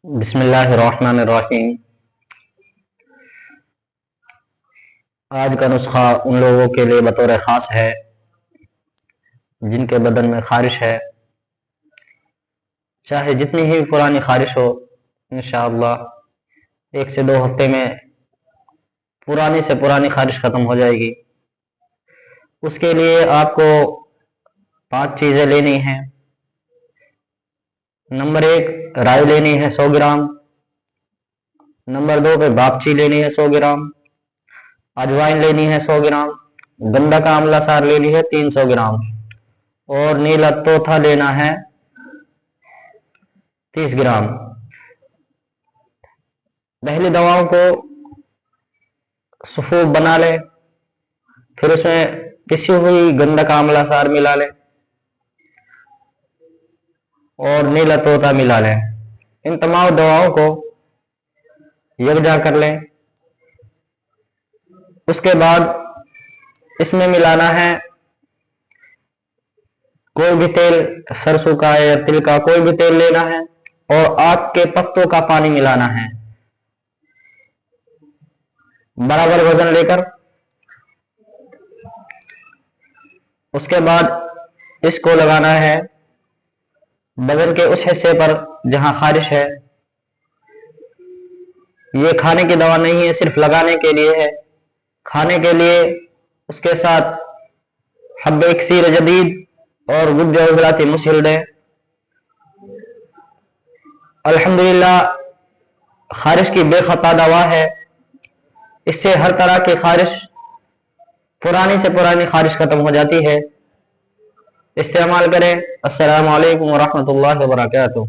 बिस्मिल्लाहिर्रहमानिर्रहीम। आज का नुस्खा उन लोगों के लिए बतौर ख़ास है जिनके बदन में ख़ारिश है, चाहे जितनी ही पुरानी ख़ारिश हो, इंशाअल्लाह 1 से 2 हफ्ते में पुरानी से पुरानी ख़ारिश ख़त्म हो जाएगी। उसके लिए आपको 5 चीज़ें लेनी हैं। नंबर 1 राई लेनी है 100 ग्राम। नंबर 2 पे बापची लेनी है 100 ग्राम। अजवाइन लेनी है 100 ग्राम। गंदा का आंवला सार लेनी है 300 ग्राम और नीला तोथा लेना है 30 ग्राम। पहली दवाओं को सुफूफ बना लें, फिर उसमें पिसी हुई गंदा का आंवला सार मिला लें और नीला तोता मिला लें। इन तमाम दवाओं को यकजा कर लें। उसके बाद इसमें मिलाना है कोई भी तेल, सरसों का या तिल का, कोई भी तेल लेना है और आक के पत्तों का पानी मिलाना है बराबर वजन लेकर। उसके बाद इसको लगाना है बदन के उस हिस्से पर जहां खारिश है। ये खाने की दवा नहीं है, सिर्फ लगाने के लिए है। खाने के लिए उसके साथ हब्बे इक्सीर जदीद और गुज्जा उजलाती मुस्हिल दें। अल्हम्दुलिल्लाह खारिश की बेखता दवा है। इससे हर तरह की खारिश, पुरानी से पुरानी खारिश खत्म हो जाती है। इस्तेमाल करें। अस्सलामु अलैकुम व रहमतुल्लाहि व बरकातुहू।